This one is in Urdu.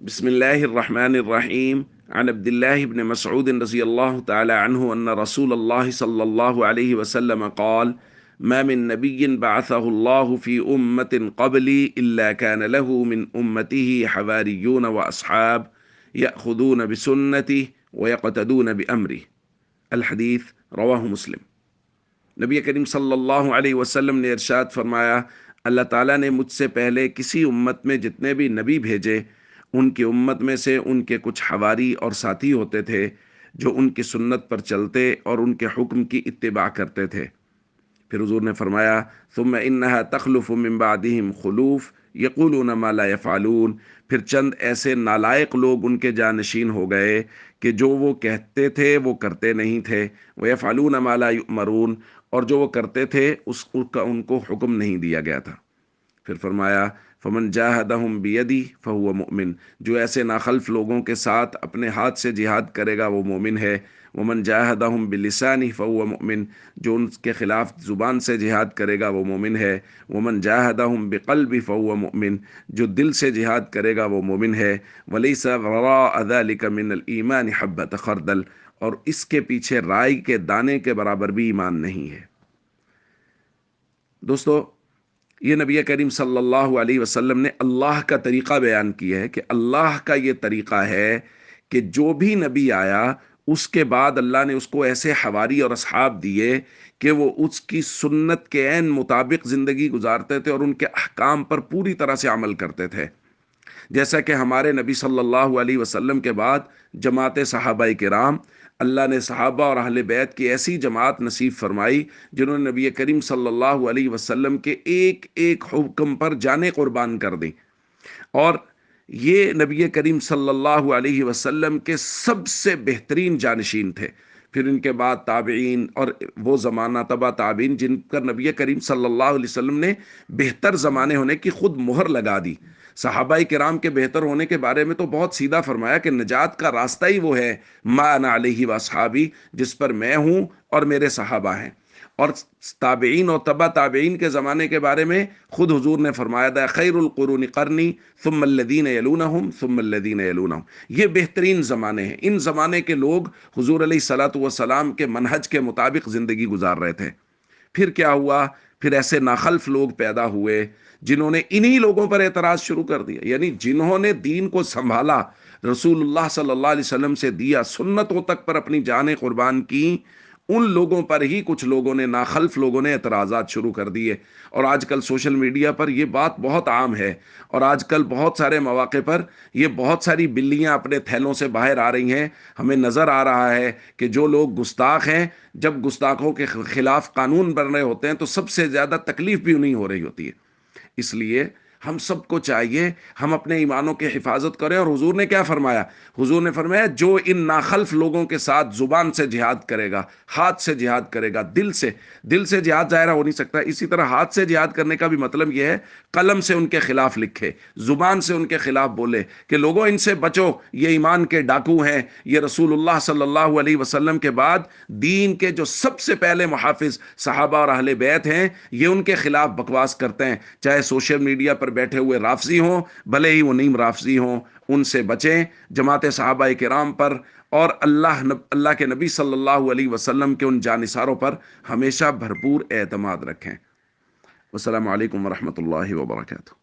بسم الله الرحمن الرحيم عن عبد الله بن مسعود رضي الله تعالى عنه أن رسول الله صلى الله عليه وسلم قال: ما من نبي بعثه الله في أمة قبلي إلا كان له من أمته حواريون وأصحاب يأخذون بسنته ويقتدون بأمره. الحديث رواه مسلم۔ نبی کریم صلی اللہ علیہ وسلم نے ارشاد فرمایا، اللہ تعالیٰ نے مجھ سے پہلے کسی امت میں جتنے بھی نبی بھیجے، ان کی امت میں سے ان کے کچھ حواری اور ساتھی ہوتے تھے جو ان کی سنت پر چلتے اور ان کے حکم کی اتباع کرتے تھے۔ پھر حضور نے فرمایا، ثم انہا تخلف من بعدہم خلوف یقولون ما لا یفعلون، پھر چند ایسے نالائق لوگ ان کے جانشین ہو گئے کہ جو وہ کہتے تھے وہ کرتے نہیں تھے، ویفعلون ما لا یؤمرون، اور جو وہ کرتے تھے اس کا ان کو حکم نہیں دیا گیا تھا۔ پھر فرمایا، فمن جاہدہم بیدی فہو مؤمن، جو ایسے ناخلف لوگوں کے ساتھ اپنے ہاتھ سے جہاد کرے گا وہ مومن ہے۔ ومن جاہدہم بلسانی فہو مؤمن، جو ان کے خلاف زبان سے جہاد کرے گا وہ مومن ہے۔ ومن جاہدہم بقلبی فہو مؤمن، جو دل سے جہاد کرے گا وہ مومن ہے۔ ولیس وراء ذلک من الایمان حبۃ خردل، اور اس کے پیچھے رائی کے دانے کے برابر بھی ایمان نہیں ہے۔ دوستو، یہ نبی کریم صلی اللہ علیہ وسلم نے اللہ کا طریقہ بیان کیا ہے کہ اللہ کا یہ طریقہ ہے کہ جو بھی نبی آیا اس کے بعد اللہ نے اس کو ایسے حواری اور اصحاب دیے کہ وہ اس کی سنت کے عین مطابق زندگی گزارتے تھے اور ان کے احکام پر پوری طرح سے عمل کرتے تھے۔ جیسا کہ ہمارے نبی صلی اللہ علیہ وسلم کے بعد جماعت صحابہ کرام، اللہ نے صحابہ اور اہل بیت کی ایسی جماعت نصیب فرمائی جنہوں نے نبی کریم صلی اللہ علیہ وسلم کے ایک ایک حکم پر جانیں قربان کر دیں، اور یہ نبی کریم صلی اللہ علیہ وسلم کے سب سے بہترین جانشین تھے۔ پھر ان کے بعد تابعین اور وہ زمانہ تبع تابعین جن پر نبی کریم صلی اللہ علیہ وسلم نے بہتر زمانے ہونے کی خود مہر لگا دی۔ صحابہ کرام کے بہتر ہونے کے بارے میں تو بہت سیدھا فرمایا کہ نجات کا راستہ ہی وہ ہے، ما انا علیہ واصحابی، جس پر میں ہوں اور میرے صحابہ ہیں۔ اور تابعین اور تبع تابعین کے زمانے کے بارے میں خود حضور نے فرمایا تھا، خیر القرون قرنی ثم الذین یلونہم ثم الذین یلونہم، یہ بہترین زمانے ہیں۔ ان زمانے کے لوگ حضور علیہ الصلوۃ والسلام کے منہج کے مطابق زندگی گزار رہے تھے۔ پھر کیا ہوا؟ پھر ایسے ناخلف لوگ پیدا ہوئے جنہوں نے انہی لوگوں پر اعتراض شروع کر دیا، یعنی جنہوں نے دین کو سنبھالا، رسول اللہ صلی اللہ علیہ وسلم سے دیا، سنتوں تک پر اپنی جانیں قربان کی، ان لوگوں پر ہی کچھ لوگوں نے، ناخلف لوگوں نے اعتراضات شروع کر دیے۔ اور آج کل سوشل میڈیا پر یہ بات بہت عام ہے، اور آج کل بہت سارے مواقع پر یہ بہت ساری بلیاں اپنے تھیلوں سے باہر آ رہی ہیں۔ ہمیں نظر آ رہا ہے کہ جو لوگ گستاخ ہیں، جب گستاخوں کے خلاف قانون بن رہے ہوتے ہیں تو سب سے زیادہ تکلیف بھی انہیں ہو رہی ہوتی ہے۔ اس لیے ہم سب کو چاہیے ہم اپنے ایمانوں کی حفاظت کریں۔ اور حضور نے کیا فرمایا؟ حضور نے فرمایا، جو ان ناخلف لوگوں کے ساتھ زبان سے جہاد کرے گا، ہاتھ سے جہاد کرے گا، دل سے جہاد ظاہرہ ہو نہیں سکتا، اسی طرح ہاتھ سے جہاد کرنے کا بھی مطلب یہ ہے قلم سے ان کے خلاف لکھے، زبان سے ان کے خلاف بولے کہ لوگوں ان سے بچو، یہ ایمان کے ڈاکو ہیں، یہ رسول اللہ صلی اللہ علیہ وسلم کے بعد دین کے جو سب سے پہلے محافظ صحابہ اور اہل بیت ہیں، یہ ان کے خلاف بکواس کرتے ہیں۔ چاہے سوشل میڈیا پر بیٹھے ہوئے رافضی ہوں، بھلے ہی وہ نیم رافضی ہوں، ان سے بچیں۔ جماعت صحابہ کرام پر اور اللہ کے نبی صلی اللہ علیہ وسلم کے ان جانثاروں پر ہمیشہ بھرپور اعتماد رکھیں۔ والسلام علیکم ورحمۃ اللہ وبرکاتہ۔